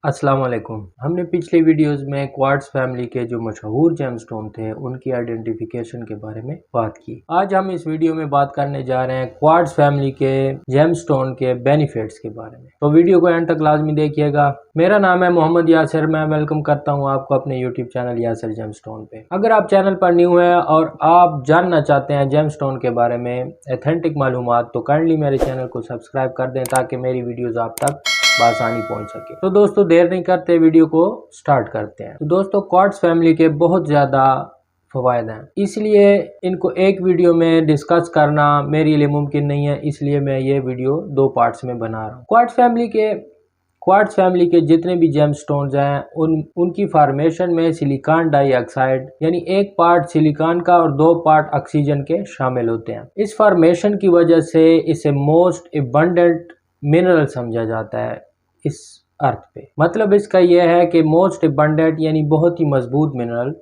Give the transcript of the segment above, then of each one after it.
अस्सलाम वालेकुम। हमने पिछले वीडियोस में क्वार्ट्ज फैमिली के जो मशहूर जेमस्टोन थे उनकी आइडेंटिफिकेशन के बारे में बात की। आज हम इस वीडियो में बात करने जा रहे हैं क्वार्ट्ज फैमिली के जेमस्टोन के बेनिफिट्स के बारे में, तो वीडियो को एंड तक लाजमी देखिएगा। मेरा नाम है मोहम्मद यासिर, मैं वेलकम करता हूं आपको अपने यूट्यूब चैनल यासिर जेमस्टोन पे। अगर आप चैनल पर न्यू है और आप जानना चाहते हैं जेमस्टोन के बारे में ऑथेंटिक मालूमात, तो काइंडली मेरे चैनल को सब्सक्राइब कर दें ताकि मेरी वीडियोज आप तक आसानी पहुंच सके। तो दोस्तों देर नहीं करते, वीडियो को स्टार्ट करते हैं। तो दोस्तों क्वार्ट्ज फैमिली के बहुत ज्यादा फवायद हैं, इसलिए इनको एक वीडियो में डिस्कस करना मेरे लिए मुमकिन नहीं है, इसलिए मैं ये वीडियो दो पार्ट्स में बना रहा हूँ। क्वार्ट्ज फैमिली के जितने भी जेमस्टोन्स हैं उनकी फॉर्मेशन में सिलिकॉन डाइऑक्साइड यानी एक पार्ट सिलिकॉन का और दो पार्ट ऑक्सीजन के शामिल होते हैं। इस फॉर्मेशन की वजह से इसे मोस्ट एबंडेंट मिनरल समझा जाता है इस अर्थ पे। मतलब इसका यह है कि मोस्ट एबंडेंट यानी बहुत ही मजबूत मिनरल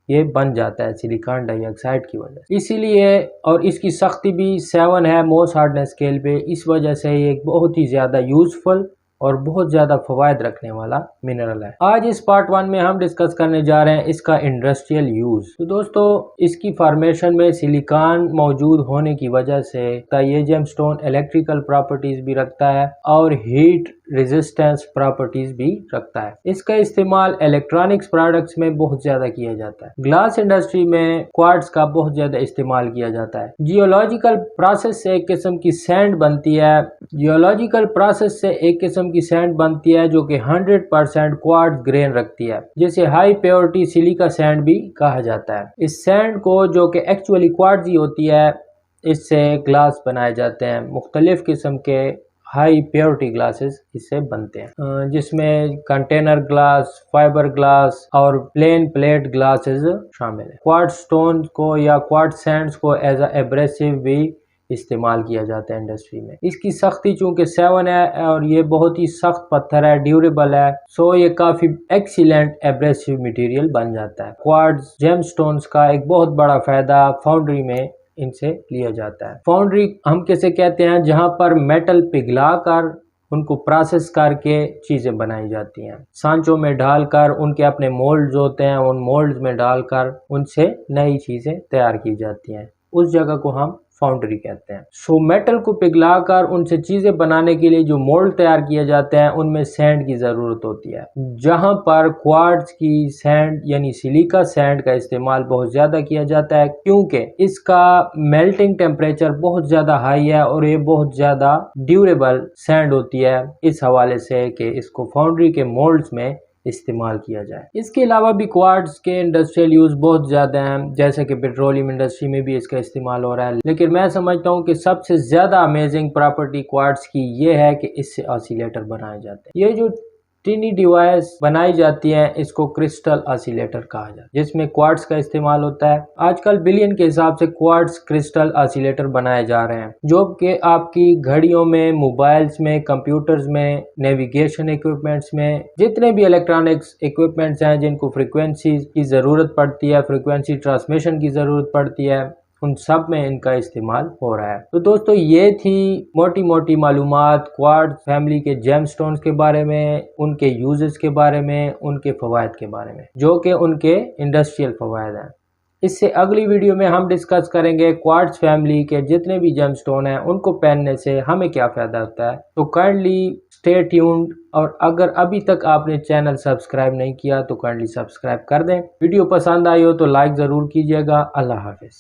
ये बन जाता है सिलिकॉन डाइऑक्साइड की वजह से। इसीलिए और इसकी सख्ती भी 7 है मोस्ट हार्डनेस स्केल पे, इस वजह से ये एक बहुत ही ज़्यादा यूजफुल और बहुत ज़्यादा फवायद रखने वाला मिनरल है। आज इस पार्ट 1 में हम डिस्कस करने जा रहे हैं इसका इंडस्ट्रियल यूज। तो दोस्तों इसकी फॉर्मेशन में सिलिकॉन मौजूद होने की वजह से ये जेमस्टोन इलेक्ट्रिकल प्रॉपर्टीज भी रखता है और हीट रेजिस्टेंस प्रॉपर्टीज भी रखता है। इसका इस्तेमाल इलेक्ट्रॉनिक्स प्रोडक्ट्स में बहुत ज्यादा किया जाता है। ग्लास इंडस्ट्री में क्वार्ट्ज का बहुत ज्यादा इस्तेमाल किया जाता है। जियोलॉजिकल प्रोसेस से एक किस्म की सैंड बनती है जो कि 100% क्वार्ट्ज ग्रेन रखती है, जिसे हाई प्योरिटी सिलिका सैंड भी कहा जाता है। इस सैंड को जो कि एक्चुअली क्वार्ट्ज ही होती है, इससे ग्लास बनाए जाते हैं। मुख्तलिफ किस्म के हाई प्योरिटी ग्लासेस इससे बनते हैं, जिसमें कंटेनर ग्लास, फाइबर ग्लास और प्लेन प्लेट ग्लासेस शामिल है। क्वार्ट्ज स्टोन को या क्वार्ट्ज सैंड्स को एज एब्रेसिव भी इस्तेमाल किया जाता है इंडस्ट्री में। इसकी सख्ती चूंकि 7 है और ये बहुत ही सख्त पत्थर है, ड्यूरेबल है, सो ये काफी एक्सीलेंट एब्रेसिव मटेरियल बन जाता है। क्वार्ट्ज जेमस्टोन्स का एक बहुत बड़ा फायदा फाउंड्री में इनसे लिया जाता है। फाउंड्री हम कैसे कहते हैं, जहां पर मेटल पिघला कर उनको प्रोसेस करके चीजें बनाई जाती हैं। सांचों में डालकर उनके अपने मोल्ड्स होते हैं, उन मोल्ड्स में डालकर उनसे नई चीजें तैयार की जाती हैं। उस जगह को हम फाउंड्री कहते हैं। सो मेटल को पिघलाकर उनसे चीजें बनाने के लिए जो मोल्ड तैयार किए जाते हैं उनमें सैंड की जरूरत होती है, जहां पर क्वार्ट्ज की सैंड यानी सिलिका सैंड का इस्तेमाल बहुत ज्यादा किया जाता है, क्योंकि इसका मेल्टिंग टेम्परेचर बहुत ज्यादा हाई है और ये बहुत ज्यादा ड्यूरेबल सैंड होती है, इस हवाले से कि इसको फाउंड्री के मोल्ड्स में इस्तेमाल किया जाए। इसके अलावा भी क्वार्ट्ज के इंडस्ट्रियल यूज बहुत ज्यादा हैं, जैसे कि पेट्रोलियम इंडस्ट्री में भी इसका इस्तेमाल हो रहा है। लेकिन मैं समझता हूँ कि सबसे ज्यादा अमेजिंग प्रॉपर्टी क्वार्ट्ज की ये है कि इससे ऑसिलेटर बनाए जाते हैं। ये जो टीनी डिवाइस बनाई जाती है इसको क्रिस्टल ऑसिलेटर कहा जाता है, जिसमें क्वार्ट्ज का इस्तेमाल होता है। आजकल बिलियन के हिसाब से क्वार्ट्ज क्रिस्टल ऑसिलेटर बनाए जा रहे हैं, जो कि आपकी घड़ियों में, मोबाइल्स में, कंप्यूटर्स में, नेविगेशन इक्विपमेंट्स में, जितने भी इलेक्ट्रॉनिक्स इक्विपमेंट्स हैं जिनको फ्रिक्वेंसी की जरूरत पड़ती है, फ्रिक्वेंसी ट्रांसमिशन की जरूरत पड़ती है, उन सब में इनका इस्तेमाल हो रहा है। तो दोस्तों ये थी मोटी मोटी मालूमात क्वार्ट्ज फैमिली के जेमस्टोन्स के बारे में, उनके यूजेस के बारे में, उनके फवायद के बारे में, जो कि उनके इंडस्ट्रियल फवायद हैं। इससे अगली वीडियो में हम डिस्कस करेंगे क्वार्ट्ज फैमिली के जितने भी जेमस्टोन हैं उनको पहनने से हमें क्या फायदा होता है। तो काइंडली स्टे ट्यून्ड, और अगर अभी तक आपने चैनल सब्सक्राइब नहीं किया तो काइंडली सब्सक्राइब कर दें। वीडियो पसंद आई हो तो लाइक ज़रूर कीजिएगा। अल्लाह हाफिज़।